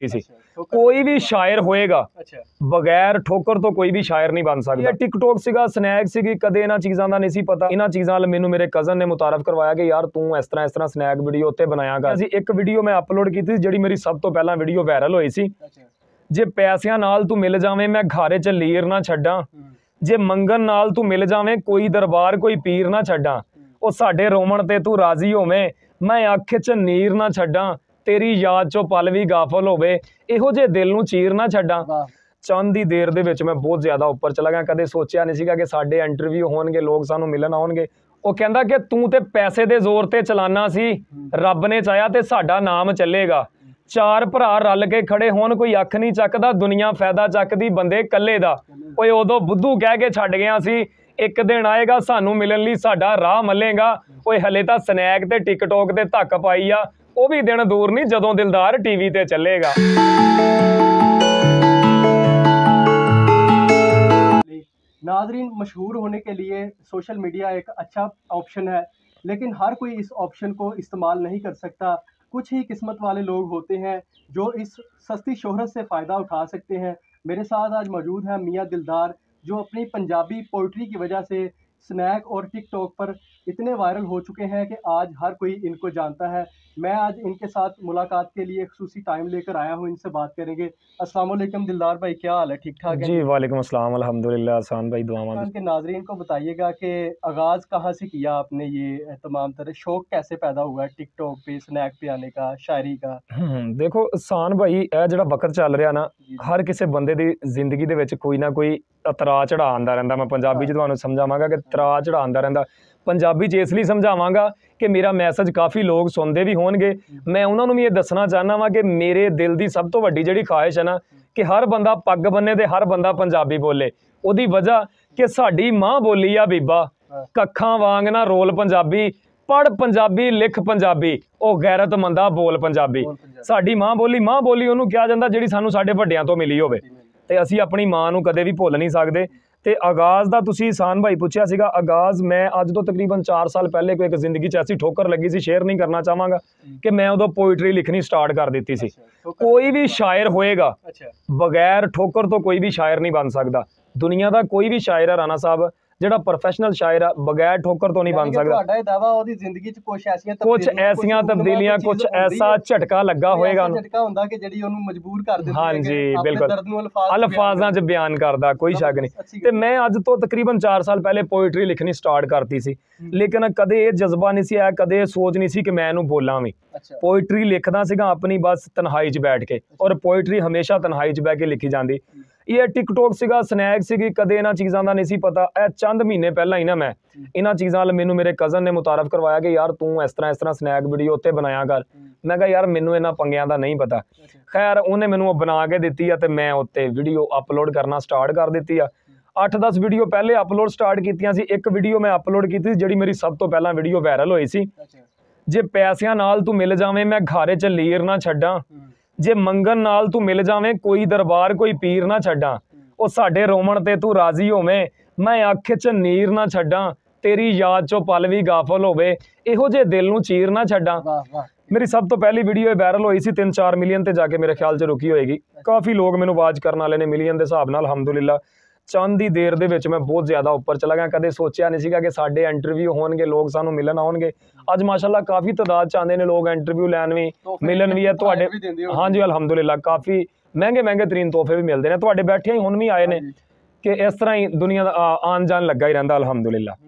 सी। कोई भी शायर होएगा बगैर ठोकर तो कोई भी शायर नहीं बन सकता। टिकटॉक सीगा, स्नैक सीगी, कदे इन्हां चीज़ां दा नहीं सी पता। इन्हां चीज़ां वाल मैनू मेरे कज़न ने मुतारफ करवाया कि यार तू इस तरह स्नैक वीडियो उत्ते बनाया कर। असीं एक वीडियो मैं अपलोड की थी जिहड़ी मेरी सब तो पहला वीडियो वायरल होई सी। जे पैसिਆਂ नाल तू मिल जावें मैं घारे च लीर ना छड्डां, जे मंगन नाल तू मिल जावें कोई दरबार कोई पीर ना छड्डां, ओ साडे रोमण ते तू राजी होवें मैं अख च नीर ना छड्डां, तेरी याद चो पल भी गाफल होवे इहो जे दिल नूं चीर ना छड्डां। चंद दी देर दे विच मैं बहुत ज़्यादा उपर चला गया। कदे सोचिया नहीं सीगा कि साडे इंटरव्यू होणगे, लोग सानूं मिलन आउणगे। ਉਹ ਕਹਿੰਦਾ कि तू ते पैसे दे जोर ते चलाना सी, रब ने चाया ते साडा नाम चलेगा। चार भरा रल के खड़े होण कोई अख नहीं चकदा, दुनिया फायदा चकदी बंदे कल्ले दा। ओए उदों बुद्धू कह के छड्ड गया सी, एक दिन आएगा सानू मिलन लई साडा राह मल्लेगा। ओए हले तां स्नैक ते टिकटॉक ते धक्क पाई आ, ਉਹ भी दिन दूर नहीं जदों दिलदार टीवी ते चलेगा। नाज़रीन, मशहूर होने के लिए सोशल मीडिया एक अच्छा ऑप्शन है, लेकिन हर कोई इस ऑप्शन को इस्तेमाल नहीं कर सकता। कुछ ही किस्मत वाले लोग होते हैं जो इस सस्ती शोहरत से फ़ायदा उठा सकते हैं। मेरे साथ आज मौजूद है मियाँ दिलदार, जो अपनी पंजाबी पोइट्री की वजह से स्नैक और टिकटॉक पर इतने वायरल हो चुके हैं कि आज हर कोई इनको जानता है। मैं आज इनके साथ मुलाकात के लिए खुसूसी टाइम लेकर आया हूँ, इनसे बात करेंगे। अस्सलाम वालेकुम दिलदार भाई, क्या हाल है? ठीक ठाक है जी? वालेकुम अस्सलाम, अल्हम्दुलिल्लाह। आसान भाई दुआवां के नाजरीन को बताइएगा कि आगाज़ कहाँ से किया आपने, ये तमाम तरह शौक कैसे पैदा हुआ है टिकटॉक पे स्नैक पे आने का, शायरी का? देखो आसान भाई, यह जो वक्त चल रहा ना, हर किसी बंदे की जिंदगी दे विच कोई ना कोई उतरा चढ़ा आंदा रहिंदा। मैं पंजाबी च तुहानूं समझावांगा कि उतरा चढ़ा आंदा रहिंदा। पंजाबी च इसलिए समझावांगा कि मेरा मैसेज काफ़ी लोग सुनते भी होणगे। मैं उन्होंने भी ये दसना चाहना वा कि मेरे दिल की सब तो वड्डी जिहड़ी ख्वाहिश है ना कि हर बंदा पग बन्ने ते हर बंदा पंजाबी बोले। उहदी वजह कि साडी माँ बोली आ बीबा, कखां वांग ना रोल पंजाबी, पढ़ पंजाबी लिख पंजाबी, ओ गैरतमंदा बोल पंजाबी। साडी माँ बोली उहनूं कहा जांदा जिहड़ी सानूं साडे वड्डियां तो मिली होवे, ते असीं अपनी माँ नूं कदे भी भुੱਲ नहीं सकदे। ਤੇ ਆਗਾਜ਼ ਦਾ ਤੁਸੀਂ ਇਨਸਾਨ ਭਾਈ ਪੁੱਛਿਆ ਸੀਗਾ। ਆਗਾਜ਼ ਮੈਂ ਅੱਜ ਤੋਂ ਤਕਰੀਬਨ 4 ਸਾਲ ਪਹਿਲੇ ਕੋਈ ਇੱਕ ਜ਼ਿੰਦਗੀ 'ਚ ਐਸੀ ਠੋਕਰ ਲੱਗੀ ਸੀ, ਸ਼ੇਅਰ ਨਹੀਂ ਕਰਨਾ ਚਾਹਾਂਗਾ ਕਿ ਮੈਂ ਉਦੋਂ ਪੋਇਟਰੀ ਲਿਖਣੀ ਸਟਾਰਟ ਕਰ ਦਿੱਤੀ ਸੀ। ਕੋਈ ਵੀ ਸ਼ਾਇਰ ਹੋਏਗਾ ਬਗੈਰ ਠੋਕਰ ਤੋਂ ਕੋਈ ਵੀ ਸ਼ਾਇਰ ਨਹੀਂ ਬਣ ਸਕਦਾ। ਦੁਨੀਆ ਦਾ ਕੋਈ ਵੀ ਸ਼ਾਇਰ ਹੈ ਰਾਣਾ ਸਾਹਿਬ ਜਿਹੜਾ प्रोफेशनल शायर आ बगैर ठोकर तो नहीं बन सकता। कुछ ऐसियां तब्दीलियां, कुछ ऐसा झटका लगा होएगा। हाँ जी बिल्कुल, अल्फाजां च बयान करदा, कोई शक नहीं। ते मैं अज तो तकरीबन 4 साल पहले पोइट्री लिखनी स्टार्ट करती सी, लेकिन कदे ये जज्बा नहीं सी आया, कदे सोच नहीं सी कि मैं इहनूं बोलां भी। पोइट्री लिखदा सीगा अपनी बस तन्हाई च बैठ के, और पोइट्री हमेशा तन्हाई च बैठ के लिखी जाती। ये टिकटॉक सीगा, स्नैक सीगी, कदे इन्हां चीज़ां दा नहीं सी पता। चंद महीने पहला ही ना मैं इन्हां चीज़ां वाल मैनू मेरे कज़न ने मुतारफ करवाया कि यार तू इस तरह स्नैक वीडियो उत्ते बनाया कर। मैं कहा यार मैनू इन्हां पंगियां दा नहीं पता। खैर उन्हें मैनू बना के दित्ती है ते मैं उत्ते वीडियो अपलोड करना स्टार्ट कर दित्ती है। 8-10 वीडियो पहले अपलोड स्टार्ट कीतियां सी। एक वीडियो मैं अपलोड की थी जिहड़ी मेरी सब तो पहला वीडियो वायरल होई सी। जे पैसिਆਂ नाल तू मिल जावें मैं घारे च लीर ना छड्डां, जे मंगन नाल तू मिल जावें कोई दरबार कोई पीर ना छड्डां, ओ साडे रोमण ते तू राजी होवें मैं अख च नीर ना छड्डां, तेरी याद चो पल भी गाफल होवे इहो जे दिल नूं चीर ना छड्डां। मेरी सब तो पहली वीडियो वायरल होई सी, 3-4 मिलियन ते जाके मेरे ख्याल च रुकी होएगी। काफ़ी लोग मैनूं वाच करन वाले ने मिलियन के हिसाब नाल, अलहमदुलिल्ला। चंद दी देर दे विच मैं बहुत ज़्यादा उपर चला गया। कदे सोचिया नहीं सीगा कि साडे इंटरव्यू होणगे, लोग सानूं मिलन आउणगे। अज माशाअल्लाह काफ़ी तादाद च आंदे ने लोग, इंटरव्यू लैन भी, मिलन भी है तुहाडे। हाँ जी अलहमदुलिल्ला, काफ़ी महंगे तरीन तोहफे भी मिलते हैं। तुहाडे बैठे ही हुण भी आए ने कि इस तरह ही दुनिया दा आन जान लगा ही रहिंदा अलहमदुलिल्ला।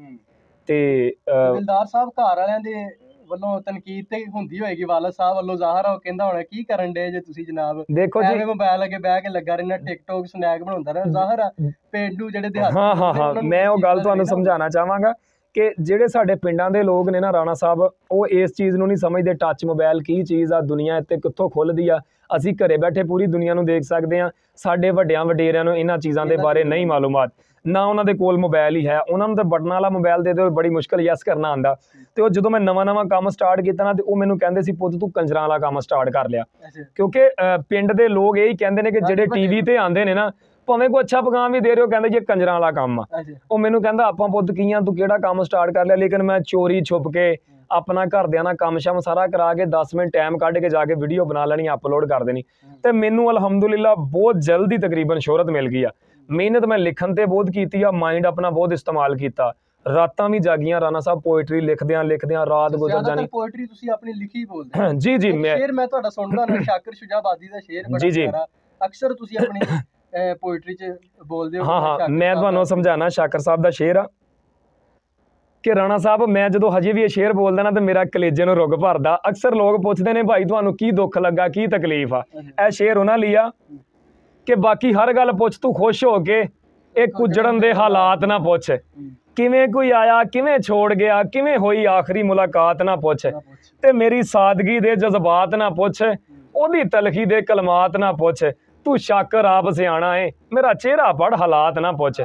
ते दिलदार साहब घर वालियां दे ਵੱਲੋਂ ਤਨਕੀਦ ਤੇ ਹੁੰਦੀ ਹੋਏਗੀ, ਵਾਲਦ ਸਾਹਿਬ ਵੱਲੋਂ ਜ਼ਾਹਰ ਆ, ਉਹ ਕਹਿੰਦਾ ਹੋਣਾ ਕੀ ਕਰਨ ਡੇ ਜੇ ਤੁਸੀਂ ਜਨਾਬ, ਦੇਖੋ ਜੀ ਮੋਬਾਈਲ ਅੱਗੇ ਬਹਿ ਕੇ ਲੱਗਾ ਰਹਿਣਾ ਟਿਕਟੌਕ ਸਨੈਕ ਬਣਾਉਂਦਾ ਰਹਿਣਾ, ਜ਼ਾਹਰ ਆ ਪੇਂਡੂ ਜਿਹੜੇ ਦਿਹਾਤੀ। ਹਾਂ ਮੈਂ ਉਹ ਗੱਲ ਤੁਹਾਨੂੰ ਸਮਝਾਉਣਾ ਚਾਹਾਂਗਾ ਕਿ ਜਿਹੜੇ ਸਾਡੇ ਪਿੰਡਾਂ ਦੇ ਲੋਕ ਨੇ ਨਾ ਰਾਣਾ ਸਾਹਿਬ, ਉਹ ਇਸ ਚੀਜ਼ ਨੂੰ ਨਹੀਂ ਸਮਝਦੇ ਟੱਚ ਮੋਬਾਈਲ ਕੀ ਚੀਜ਼ ਆ, ਦੁਨੀਆ ਇੱਥੇ ਕਿੱਥੋਂ ਖੁੱਲ੍ਹਦੀ ਆ। ਅਸੀਂ ਘਰੇ ਬੈਠੇ ਪੂਰੀ ਦੁਨੀਆ ਨੂੰ ਦੇਖ ਸਕਦੇ ਹਾਂ। ਸਾਡੇ ਵੱਡਿਆਂ ਵਡੇਰਿਆਂ ਨੂੰ ਇਹਨਾਂ ਚੀਜ਼ਾਂ ਦੇ ਬਾਰੇ ਨਹੀਂ ਮਾਲੂਮਾਤ, ਨਾ ਉਹਨਾਂ ਦੇ ਕੋਲ ਮੋਬਾਈਲ ਹੀ ਹੈ। ਉਹਨਾਂ ਨੂੰ ਤਾਂ ਬਟਨਾਂ ਵਾਲਾ ਮੋਬਾਈਲ ਦੇ ਦਿਓ, ਬੜੀ ਮੁਸ਼ਕਿਲ ਯੈਸ ਕਰਨਾ ਆਉਂਦਾ। ਤੇ ਉਹ ਜਦੋਂ ਮੈਂ ਨਵਾਂ ਕੰਮ ਸਟਾਰਟ ਕੀਤਾ ਨਾ, ਤੇ ਉਹ ਮੈਨੂੰ ਕਹਿੰਦੇ ਸੀ ਪੁੱਤ ਤੂੰ ਕੰਜਰਾਂ ਵਾਲਾ ਕੰਮ ਸਟਾਰਟ ਕਰ ਲਿਆ, ਕਿਉਂਕਿ ਪਿੰਡ ਦੇ ਲੋਕ ਇਹੀ ਕਹਿੰਦੇ ਨੇ ਕਿ ਜਿਹੜੇ ਟੀਵੀ ਤੇ ਆਉਂਦੇ ਨੇ ਨਾ, ਭਾਵੇਂ ਕੋਈ ਅੱਛਾ ਪਕਾਮ ਵੀ ਦੇ ਰਹੇ ਹੋ, ਕਹਿੰਦੇ ਜੇ ਕੰਜਰਾਂ ਵਾਲਾ ਕੰਮ ਆ। ਉਹ ਮੈਨੂੰ ਕਹਿੰਦਾ ਆਪਾਂ ਪੁੱਤ ਕੀ ਆ, ਤੂੰ ਕਿਹੜਾ ਕੰਮ ਸਟਾਰਟ ਕਰ ਲਿਆ। ਲੇਕਿਨ ਮੈਂ ਚੋਰੀ ਛੁਪ ਕੇ ਆਪਣਾ ਘਰਦਿਆਂ ਨਾਲ ਕੰਮ ਸ਼ਮ ਸਾਰਾ ਕਰਾ ਕੇ 10 ਮਿੰਟ ਟਾਈਮ ਕੱਢ ਕੇ ਜਾ ਕੇ ਵੀਡੀਓ ਬਣਾ ਲੈਣੀ, ਅਪਲੋਡ ਕਰ ਦੇਣੀ। ਤੇ ਮੈਨੂੰ ਅਲਹਮਦੁਲਿਲਾ ਬਹੁਤ ਜਲਦੀ ਤਕਰੀਬਨ ਸ਼ੋਹਰਤ ਮਿਲ ਗਈ ਆ। ਮਿਹਨਤ ਮੈਂ ਲਿਖਣ ਤੇ ਬਹੁਤ ਕੀਤੀ ਆ, ਮਾਈਂਡ ਆਪਣਾ ਬਹੁਤ ਇਸਤੇਮਾਲ ਕੀਤਾ, ਰਾਤਾਂ ਵੀ ਜਾਗੀਆਂ ਰਾਣਾ ਸਾਹਿਬ ਪੋਇਟਰੀ ਲਿਖਦਿਆਂ ਰਾਤ ਗੁਜ਼ਰ ਜਾਣੀ। ਪੋਇਟਰੀ ਤੁਸੀਂ ਆਪਣੀ ਲਿਖੀ ਬੋਲਦੇ ਹੋ? ਜੀ ਜੀ, ਮੈਂ ਸ਼ੇਰ ਮੈਂ ਤੁਹਾਡਾ ਸੁਣਦਾ ਨਾ, ਸ਼ਾਕਿਰ ਸ਼ੁਜਾਬਾਦੀ ਦਾ ਸ਼ੇਰ ਬੜਾ ਪਿਆਰਾ, ਅਕਸਰ ਤੁਸੀਂ ਆਪਣੀ ਪੋਇਟਰੀ ਚ ਬੋਲਦੇ ਹੋ। ਹਾਂ, ਮੈਂ ਤੁਹਾਨੂੰ ਸਮਝਾਣਾ, ਸ਼ਾਕਿਰ ਸਾਹਿਬ ਦਾ ਸ਼ੇਰ ਆ ਕਿ ਰਾਣਾ ਸਾਹਿਬ ਮੈਂ ਜਦੋਂ ਹਜੇ ਵੀ ਇਹ ਸ਼ੇਰ ਬੋਲਦਾ ਨਾ ਤੇ ਮੇਰਾ ਕਲੇਜੇ ਨੂੰ ਰੁੱਗ ਭਰਦਾ। ਅਕਸਰ ਲੋਕ ਪੁੱਛਦੇ ਨੇ ਭਾਈ ਤੁਹਾਨੂੰ ਕੀ ਦੁੱਖ ਲੱਗਾ, ਕੀ ਤਕਲੀਫ ਆ। ਇਹ ਸ਼ੇਰ ਉਹਨਾਂ ਲਈ ਆ ਕਿ ਬਾਕੀ ਹਰ ਗੱਲ ਪੁੱਛ, ਤੂੰ ਖੁਸ਼ ਹੋ ਕੇ ਇਹ ਕੁੱਜੜਨ ਦੇ ਹਾਲਾਤ ਨਾ ਪੁੱਛ, ਕਿਵੇਂ ਕੋਈ ਆਇਆ, ਕਿਵੇਂ ਛੋੜ ਗਿਆ, ਕਿਵੇਂ ਹੋਈ ਆਖਰੀ ਮੁਲਾਕਾਤ ਨਾ ਪੁੱਛ, ਤੇ ਮੇਰੀ ਸਾਦਗੀ ਦੇ ਜਜ਼ਬਾਤ ਨਾ ਪੁੱਛ, ਉਹਦੀ ਤਲਖੀ ਦੇ ਕਲਮਾਤ ਨਾ ਪੁੱਛ, ਤੂੰ ਸ਼ਾਕਰ ਆਪ ਸਿਆਣਾ ਏ, ਮੇਰਾ ਚਿਹਰਾ ਪੜ ਹਾਲਾਤ ਨਾ ਪੁੱਛ।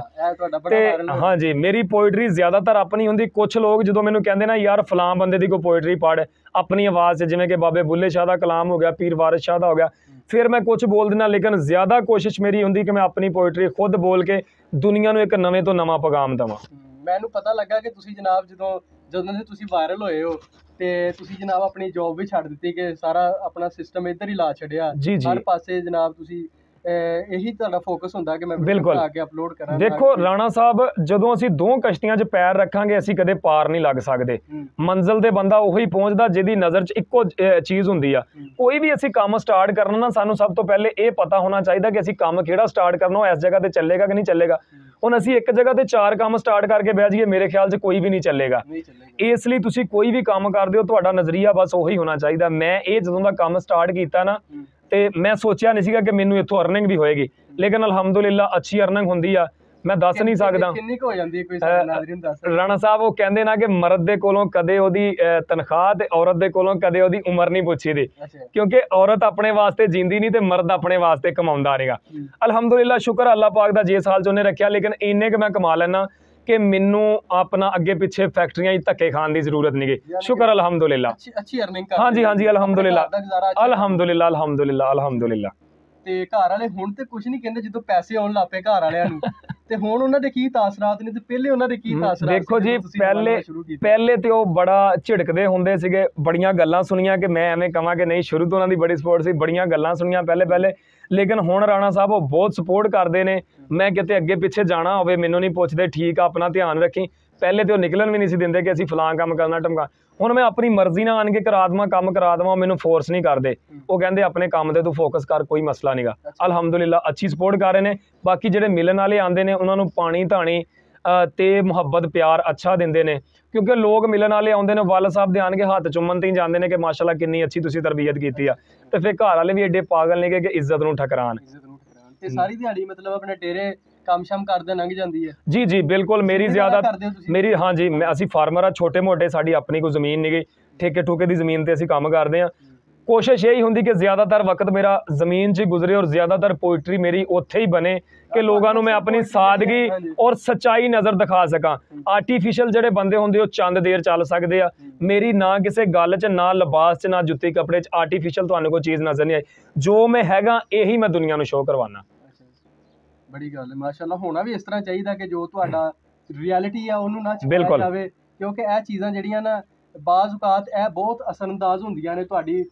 ਤੇ ਹਾਂਜੀ, ਮੇਰੀ ਪੋਇਟਰੀ ਜ਼ਿਆਦਾਤਰ ਆਪਣੀ ਹੁੰਦੀ। ਕੁਛ ਲੋਕ ਜਦੋਂ ਮੈਨੂੰ ਕਹਿੰਦੇ ਨਾ ਯਾਰ ਫਲਾਂ ਬੰਦੇ ਦੀ ਕੋਈ ਪੋਇਟਰੀ ਪੜ ਆਪਣੀ ਆਵਾਜ਼ 'ਚ, ਜਿਵੇਂ ਕਿ ਬਾਬੇ ਬੁੱਲੇ ਸ਼ਾਹ ਦਾ ਕਲਾਮ ਹੋ ਗਿਆ, ਪੀਰ ਵਾਰਿਸ ਸ਼ਾਹ ਦਾ ਹੋ ਗਿਆ, ਫਿਰ ਮੈਂ ਕੁਛ ਬੋਲ ਦੇਣਾ, ਲੇਕਿਨ ਜ਼ਿਆਦਾ ਕੋਸ਼ਿਸ਼ ਮੇਰੀ ਹੁੰਦੀ ਕਿ ਮੈਂ ਆਪਣੀ ਪੋਇਟਰੀ ਖੁਦ ਬੋਲ ਕੇ ਦੁਨੀਆ ਨੂੰ ਇੱਕ ਨਵੇਂ ਤੋਂ ਨਵਾਂ ਪੈਗਾਮ ਦੇਵਾਂ। ਮੈਨੂੰ ਪਤਾ ਲੱਗਾ ਕਿ ਤੁਸੀਂ ਜਨਾਬ ਜਦੋਂ ਦੇ ਤੁਸੀਂ ਵਾਇਰਲ ਹੋਏ ਹੋ ਤੇ ਤੁਸੀਂ ਜਨਾਬ ਆਪਣੀ ਜੌਬ ਵੀ ਛੱਡ ਦਿੱਤੀ, ਕਿ ਸਾਰਾ ਆਪਣਾ ਸਿਸਟਮ ਇੱਧਰ ਹੀ ਲਾ ਛੱਡਿਆ, ਹਰ ਪਾਸੇ ਜਨਾਬ ਤੁਸੀਂ ਇਹੀ ਤੁਹਾਡਾ ਫੋਕਸ ਹੁੰਦਾ ਕਿ ਮੈਂ ਬਿਲਕੁਲ ਆ ਕੇ ਅਪਲੋਡ ਕਰਾਂ। ਦੇਖੋ ਰਾਣਾ ਸਾਹਿਬ, ਜਦੋਂ ਅਸੀਂ ਦੋ ਕਸ਼ਤੀਆਂ 'ਚ ਪੈਰ ਰੱਖਾਂਗੇ ਅਸੀਂ ਕਦੇ ਪਾਰ ਨਹੀਂ ਲੱਗ ਸਕਦੇ। ਮੰਜ਼ਿਲ ਤੇ ਬੰਦਾ ਉਹੀ ਪਹੁੰਚਦਾ ਜਿਹਦੀ ਨਜ਼ਰ 'ਚ ਇੱਕੋ ਚੀਜ਼ ਹੁੰਦੀ ਆ। ਕੋਈ ਵੀ ਅਸੀਂ ਕੰਮ ਸਟਾਰਟ ਕਰਨਾ ਨਾ, ਸਾਨੂੰ ਸਭ ਤੋਂ ਪਹਿਲੇ ਇਹ ਪਤਾ ਹੋਣਾ ਚਾਹੀਦਾ ਕਿ ਅਸੀਂ ਕੰਮ ਕਿਹੜਾ ਸਟਾਰਟ ਕਰਨਾ, ਉਹ ਇਸ ਜਗ੍ਹਾ ਤੇ ਚੱਲੇਗਾ ਕਿ ਨਹੀਂ ਚੱਲੇਗਾ। ਹੁਣ ਅਸੀਂ ਇੱਕ ਜਗ੍ਹਾ ਤੇ 4 ਕੰਮ ਸਟਾਰਟ ਕਰਕੇ ਬਹਿ ਜਾਈਏ, ਮੇਰੇ ਖਿਆਲ 'ਚ ਕੋਈ ਵੀ ਨਹੀਂ ਚੱਲੇਗਾ। ਇਸ ਲਈ ਤੁਸੀਂ ਕੋਈ ਵੀ ਕੰਮ ਕਰਦੇ ਹੋ, ਤੁਹਾਡਾ ਨਜ਼ਰੀਆ ਬਸ ਉਹੀ ਹੋਣਾ ਚਾਹੀਦਾ। ਮੈਂ ਇਹ ਜਦੋਂ ਦਾ ਕੰਮ ਸਟਾਰਟ ਕੀਤਾ ਨਾ, ਤੇ ਮੈਂ ਸੋਚਿਆ ਨਹੀਂ ਸੀਗਾ ਕਿ ਮੈਨੂੰ ਇੱਥੋਂ ਅਰਨਿੰਗ ਵੀ ਹੋਏਗੀ, ਲੇਕਿਨ ਅਲਹਮਦੁਲਿਲਾ ਅੱਛੀ ਅਰਨਿੰਗ ਹੁੰਦੀ ਆ। ਮੈਂ ਦੱਸ ਨਹੀਂ ਸਕਦਾ ਕਿੰਨੀ ਕੁ ਹੋ ਜਾਂਦੀ ਹੈ, ਕੋਈ ਸਾਡੇ ਨਾਜ਼ਰੀਨ ਦੱਸ। ਰਾਣਾ ਸਾਹਿਬ ਉਹ ਕਹਿੰਦੇ ਨਾ ਕਿ ਮਰਦ ਦੇ ਕੋਲੋਂ ਕਦੇ ਉਹਦੀ ਤਨਖਾਹ ਤੇ ਔਰਤ ਦੇ ਕੋਲੋਂ ਕਦੇ ਉਹਦੀ ਉਮਰ ਨਹੀਂ ਪੁੱਛੀ ਦੀ, ਕਿਉਂਕਿ ਔਰਤ ਆਪਣੇ ਵਾਸਤੇ ਜਿੰਦੀ ਨਹੀਂ ਤੇ ਮਰਦ ਆਪਣੇ ਵਾਸਤੇ ਕਮਾਉਂਦਾ ਰਹੇਗਾ। ਅਲਹਮਦੁਲਿਲਾ ਸ਼ੁਕਰ ਅੱਲਾਹ ਪਾਕ ਦਾ, ਜੇ ਸਾਲ 'ਚ ਉਹਨੇ ਰੱਖਿਆ, ਲੇਕਿਨ ਇੰਨੇ ਕਿ ਮੈਂ ਕਮਾ ਲੈਣਾ ਕਿ ਮੈਨੂੰ ਆਪਣਾ ਅੱਗੇ ਪਿੱਛੇ ਫੈਕਟਰੀਆਂ 'ਚ ਧੱਕੇ ਖਾਣ ਦੀ ਜ਼ਰੂਰਤ ਨਹੀਂ ਗਈ। ਸ਼ੁਕਰ ਅਲਹਮਦੁਲਿਲਾ, ਅੱਛੀ ਅਰਨਿੰਗ। ਹਾਂਜੀ ਹਾਂਜੀ, ਅਲਹਮਦੁਲਿਲਾ ਅਲਹਮਦੁਲਿਲਾ ਅਲਹਮਦੁਲਿਲਾ ਅਲਹਮਦੁਲਿਲਾ। ਤੇ ਘਰ ਵਾਲੇ ਹੁਣ ਤੇ ਕੁਝ ਨਹੀਂ ਕਹਿੰਦੇ, ਜਦੋਂ ਪੈਸੇ ਆਉਣ ਲੱਪੇ ਘਰ ਵਾਲਿਆਂ ਨੂੰ, ਤੇ ਹੁਣ ਉਹਨਾਂ ਦੇ ਕੀ ਤਾਸਰਾਤ ਨੇ ਤੇ ਪਹਿਲੇ ਉਹਨਾਂ ਦੇ ਕੀ ਤਾਸਰਾਤ? ਦੇਖੋ ਜੀ, ਪਹਿਲੇ ਤੇ ਉਹ ਬੜਾ ਝਿੜਕਦੇ ਹੁੰਦੇ ਸੀਗੇ, ਬੜੀਆਂ ਗੱਲਾਂ ਸੁਣੀਆਂ ਕਿ ਮੈਂ ਐਵੇਂ ਕਹਾਂ ਕਿ ਨਹੀਂ, ਸ਼ੁਰੂ ਤੋਂ ਉਹਨਾਂ ਦੀ ਬੜੀ ਸਪੋਰਟ ਸੀ, ਬੜੀਆਂ ਗੱਲਾਂ ਸੁਣੀਆਂ ਪਹਿਲੇ, ਲੇਕਿਨ ਹੁਣ ਰਾਣਾ ਸਾਹਿਬ ਉਹ ਬਹੁਤ ਸਪੋਰਟ ਕਰਦੇ ਨੇ। ਮੈਂ ਕਿਤੇ ਅੱਗੇ ਪਿੱਛੇ ਜਾਣਾ ਹੋਵੇ ਮੈਨੂੰ ਨਹੀਂ ਪੁੱਛਦੇ, ਠੀਕ ਆ ਆਪਣਾ ਧਿਆਨ ਰੱਖੀ। ਪਹਿਲੇ ਤੇ ਉਹ ਨਿਕਲਣ ਵੀ ਨਹੀਂ ਸੀ ਦਿੰਦੇ ਕਿ ਅਸੀਂ ਫਲਾਂ ਕੰਮ ਕਰਨਾ ਢਮਕਾ। ਹੁਣ ਮੈਂ ਆਪਣੀ ਮਰਜ਼ੀ ਨਾਲ ਆਣ ਕੇ ਕਰਾ ਦੇਵਾਂ, ਕੰਮ ਕਰਾ ਦੇਵਾਂ, ਮੈਨੂੰ ਫੋਰਸ ਨਹੀਂ ਕਰਦੇ। ਉਹ ਕਹਿੰਦੇ ਆਪਣੇ ਕੰਮ ਤੇ ਤੂੰ ਫੋਕਸ ਕਰ, ਕੋਈ ਮਸਲਾ ਨਹੀਂਗਾ। ਅਲਹਮਦੁਲਿਲਾ ਅੱਛੀ ਸਪੋਰਟ ਕਰ ਰਹੇ ਨੇ। ਬਾਕੀ ਜਿਹੜੇ ਮਿਲਣ ਵਾਲੇ ਆਉਂਦੇ ਨੇ ਉਹਨਾਂ ਨੂੰ ਪਾਣੀ ਧਾਣੀ ਤੇ ਮੁਹੱਬਤ ਪਿਆਰ ਅੱਛਾ ਦਿੰਦੇ ਨੇ, ਕਿਉਂਕਿ ਲੋਕ ਮਿਲਣ ਵਾਲੇ ਆਉਂਦੇ ਨੇ, ਵਾਲਾ ਸਾਹਿਬ ਦੇ ਆਣ ਕੇ ਹੱਥ ਚੁੰਮਣ ਤੇ ਹੀ ਜਾਂਦੇ ਨੇ ਕਿ ਮਾਸ਼ਾਅੱਲਾ ਕਿੰਨੀ ਅੱਛੀ ਤੁਸੀਂ ਤਰਬੀਅਤ ਕੀਤੀ ਆ, ਤੇ ਫਿਰ ਘਰ ਵਾਲੇ ਵੀ ਐਡੇ ਪਾਗਲ ਨੇ ਕਿ ਇੱਜ਼ਤ ਨੂੰ ਠਕਰਾਣ। ਤੇ ਸਾਰੀ ਦਿਹਾੜੀ ਮਤਲਬ ਆਪਣੇ ਡੇਰੇ ਕੰਮ ਸ਼ਮ ਕਰਦੇ ਲੰਘ ਜਾਂਦੀ ਹੈ? ਜੀ ਜੀ ਬਿਲਕੁਲ, ਮੇਰੀ ਜ਼ਿਆਦਾ ਮੇਰੀ ਹਾਂਜੀ, ਅਸੀਂ ਫਾਰਮਰ ਆ, ਛੋਟੇ ਮੋਟੇ, ਸਾਡੀ ਆਪਣੀ ਕੋਈ ਜ਼ਮੀਨ ਨਹੀਂ ਗਈ, ਠੇਕੇ ਠੂਕੇ ਦੀ ਜ਼ਮੀਨ ਤੇ ਅਸੀਂ ਕੰਮ ਕਰਦੇ ਹਾਂ। ਕੋਸ਼ਿਸ਼ ਇਹੀ ਹੁੰਦੀ ਕਿ ਜ਼ਿਆਦਾਤਰ ਵਕਤ ਮੇਰਾ ਜ਼ਮੀਨ 'ਚ ਹੀ ਗੁਜ਼ਰੇ ਔਰ ਜ਼ਿਆਦਾਤਰ ਪੋਇਟਰੀ ਮੇਰੀ ਉੱਥੇ ਹੀ ਬਣੇ ਕਿ ਲੋਕਾਂ ਨੂੰ ਮੈਂ ਆਪਣੀ ਸਾਦਗੀ ਔਰ ਸੱਚਾਈ ਨਜ਼ਰ ਦਿਖਾ ਸਕਾਂ। ਆਰਟੀਫਿਸ਼ਲ ਜਿਹੜੇ ਬੰਦੇ ਹੁੰਦੇ ਉਹ ਚੰਦ ਦੇਰ ਚੱਲ ਸਕਦੇ ਆ, ਮੇਰੀ ਨਾ ਕਿਸੇ ਗੱਲ 'ਚ, ਨਾ ਲਿਬਾਸ 'ਚ, ਨਾ ਜੁੱਤੀ ਕੱਪੜੇ 'ਚ ਆਰਟੀਫਿਸ਼ਲ ਤੁਹਾਨੂੰ ਕੋਈ ਚੀਜ਼ ਨਜ਼ਰ ਨਹੀਂ ਆਈ। ਜੋ ਮੈਂ ਹੈਗਾ ਇਹੀ ਮੈਂ ਦੁਨੀਆ ਨੂੰ ਸ਼ੋਅ ਕਰਵਾਉਣਾ। ਬੜੀ ਗੱਲ ਹੈ, ਮਾਸ਼ਾਅੱਲਾ। ਹੋਣਾ ਵੀ ਇਸ ਤਰ੍ਹਾਂ ਚਾਹੀਦਾ ਕਿ ਜੋ ਤੁਹਾਡਾ ਰਿਐਲਿਟੀ ਆ ਉਹਨੂੰ ਨਾ ਛੁਪਾਇਆ ਜਾਵੇ, ਕਿਉਂਕਿ ਇਹ ਚੀਜ਼ਾਂ ਜਿਹੜੀਆਂ ਨਾ ਬਾਜ਼ ਔਕਾਤ ਇਹ ਬਹੁਤ ਅਸਰਅੰਦਾਜ਼ ਹੁੰਦੀਆਂ ਨੇ। ਤੁਹਾਡੀ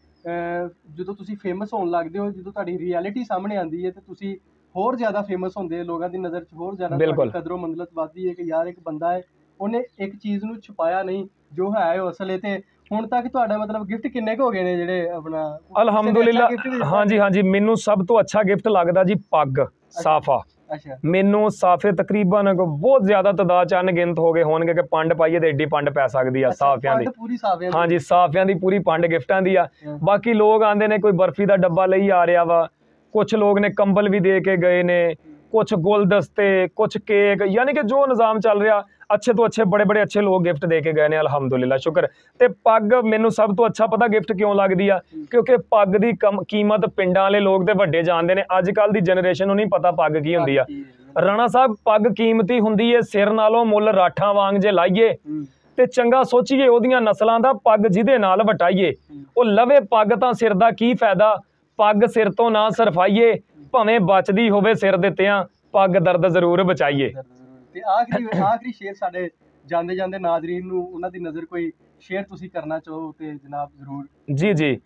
ਜਦੋਂ ਤੁਸੀਂ ਫੇਮਸ ਹੋਣ ਲੱਗਦੇ ਹੋ, ਜਦੋਂ ਤੁਹਾਡੀ ਰਿਐਲਿਟੀ ਸਾਹਮਣੇ ਆਉਂਦੀ ਹੈ ਤੇ ਤੁਸੀਂ ਹੋਰ ਜ਼ਿਆਦਾ ਫੇਮਸ ਹੁੰਦੇ, ਲੋਕਾਂ ਦੀ ਨਜ਼ਰ 'ਚ ਹੋਰ ਜ਼ਿਆਦਾ ਕਦਰੋ ਮੰਜ਼ਲਤ ਵੱਧਦੀ ਹੈ ਕਿ ਯਾਰ ਇੱਕ ਬੰਦਾ ਹੈ, ਉਹਨੇ ਇੱਕ ਚੀਜ਼ ਨੂੰ ਛੁਪਾਇਆ ਨਹੀਂ, ਜੋ ਹੈ ਉਹ ਅਸਲ ਹੈ। ਤੇ ਹੁਣ ਤੱਕ ਤੁਹਾਡਾ ਮਤਲਬ ਗਿਫਟ ਕਿੰਨੇ ਕੁ ਹੋ ਗਏ ਨੇ ਜਿਹੜੇ ਆਪਣਾ? ਅਲਹਮਦੁਲਿਲਾ ਹਾਂਜੀ ਹਾਂਜੀ, ਮੈਨੂੰ ਸਭ ਤੋਂ ਅੱਛਾ ਗਿਫਟ ਲੱਗਦਾ ਜੀ ਪੱਗ ਸਾਫਾ। ਮੈਨੂੰ ਸਾਫੇ ਤਕਰੀਬਨ ਬਹੁਤ ਜ਼ਿਆਦਾ ਤਾਦਾਦ 'ਚ ਅਣਗਿਣਤ ਹੋ ਗਏ ਹੋਣਗੇ ਕਿ ਪੰਡ ਪਾਈਏ ਤੇ ਏਡੀ ਪੰਡ ਪੈ ਸਕਦੀ ਆ ਸਾਫਿਆਂ ਦੀ। ਹਾਂਜੀ, ਸਾਫਿਆਂ ਦੀ ਪੂਰੀ ਪੰਡ ਗਿਫਟਾਂ ਦੀ ਆ। ਬਾਕੀ ਲੋਕ ਆਂਦੇ ਨੇ, ਕੋਈ ਬਰਫੀ ਦਾ ਡੱਬਾ ਲਈ ਆ ਰਿਹਾ ਵਾ, ਕੁਛ ਲੋਕ ਨੇ ਕੰਬਲ ਵੀ ਦੇ ਕੇ ਗਏ ਨੇ, ਕੁਛ ਗੁਲਦਸਤੇ, ਕੁਛ ਕੇਕ, ਯਾਨੀ ਕਿ ਜੋ ਨਿਜ਼ਾਮ ਚੱਲ ਰਿਹਾ ਅੱਛੇ ਤੋਂ ਅੱਛੇ ਬੜੇ ਅੱਛੇ ਲੋਕ ਗਿਫਟ ਦੇ ਕੇ ਗਏ ਨੇ, ਅਲਹਮਦੁਲਿਲਾ ਸ਼ੁਕਰ। ਤੇ ਪੱਗ ਮੈਨੂੰ ਸਭ ਤੋਂ ਅੱਛਾ ਪਤਾ ਗਿਫਟ ਕਿਉਂ ਲੱਗਦੀ ਆ, ਕਿਉਂਕਿ ਪੱਗ ਦੀ ਕੀਮਤ ਪਿੰਡਾਂ ਵਾਲੇ ਲੋਕ ਤੇ ਵੱਡੇ ਜਾਣਦੇ ਨੇ, ਅੱਜ ਕੱਲ ਦੀ ਜਨਰੇਸ਼ਨ ਨੂੰ ਨਹੀਂ ਪਤਾ ਪੱਗ ਕੀ ਹੁੰਦੀ ਆ। ਰਾਣਾ ਸਾਹਿਬ ਪੱਗ ਕੀਮਤੀ ਹੁੰਦੀ ਏ, ਸਿਰ ਨਾਲੋਂ ਮੁੱਲ ਰਾਠਾਂ ਵਾਂਗ ਜੇ ਲਾਈਏ ਤੇ ਚੰਗਾ ਸੋਚੀਏ ਉਹਦੀਆਂ ਨਸਲਾਂ ਦਾ, ਪੱਗ ਜਿਹਦੇ ਨਾਲ ਵਟਾਈਏ ਉਹ ਲਵੇ ਪੱਗ ਤਾਂ ਸਿਰ ਦਾ ਕੀ ਫਾਇਦਾ, ਪੱਗ ਸਿਰ ਤੋਂ ਨਾ ਸਰਫਾਈਏ, ਭਾਵੇਂ ਬਚਦੀ ਹੋਵੇ ਸਿਰ ਦਿੱਤਿਆਂ, ਪੱਗ ਦਰਦ ਜ਼ਰੂਰ ਬਚਾਈਏ। ਤੇ ਆਖਰੀ ਸ਼ੇਰ ਸਾਡੇ ਜਾਂਦੇ ਜਾਂਦੇ ਨਾਜ਼ਰੀਨ ਨੂੰ ਉਹਨਾਂ ਦੀ ਨਜ਼ਰ ਕੋਈ ਸ਼ੇਅਰ ਤੁਸੀਂ ਕਰਨਾ ਚਾਹੋ ਤੇ ਜਨਾਬ ਜ਼ਰੂਰ। ਜੀ ਜੀ,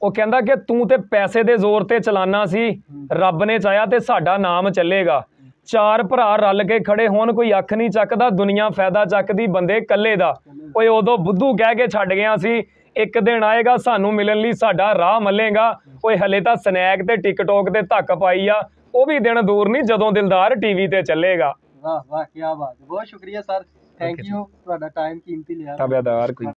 ਉਹ ਕਹਿੰਦਾ ਕਿ ਤੂੰ ਤੇ ਪੈਸੇ ਦੇ ਜ਼ੋਰ ਤੇ ਚਲਾਨਾ ਸੀ, ਰੱਬ ਨੇ ਚਾਹਿਆ ਤੇ ਸਾਡਾ ਨਾਮ ਚੱਲੇਗਾ। ਚਾਰ ਭਰਾ ਰਲ ਕੇ ਖੜੇ ਹੋਣ, ਕੋਈ ਅੱਖ ਨਹੀਂ ਚੱਕਦਾ, ਦੁਨੀਆ ਫਾਇਦਾ ਚੱਕਦੀ ਬੰਦੇ ਇਕੱਲੇ ਦਾ। ਓਏ ਉਦੋਂ ਬੁੱਧੂ ਕਹਿ ਕੇ ਛੱਡ ਗਿਆ ਸੀ, ਇੱਕ ਦਿਨ ਆਏਗਾ ਸਾਨੂੰ ਮਿਲਣ ਲਈ ਸਾਡਾ ਰਾਹ ਮੱਲੇਗਾ। ਓਏ ਹਲੇ ਤਾਂ ਸਨੈਕ ਤੇ ਟਿਕਟੋਕ ਤੇ ਧੱਕ ਪਾਈ ਆ, ਉਹ ਵੀ ਦਿਨ ਦੂਰ ਨਹੀਂ ਜਦੋਂ ਦਿਲਦਾਰ ਟੀਵੀ ਤੇ ਚੱਲੇਗਾ। ਵਾਹ ਵਾਹ, ਕੀ ਬਾਤ ਹੈ, ਬਹੁਤ ਸ਼ੁਕਰੀਆ ਸਰ, ਥੈਂਕ ਯੂ, ਤੁਹਾਡਾ ਟਾਈਮ ਕੀਮਤੀ ਲਿਆ। ਤਾਬੇਦਾਰ ਕੋਈ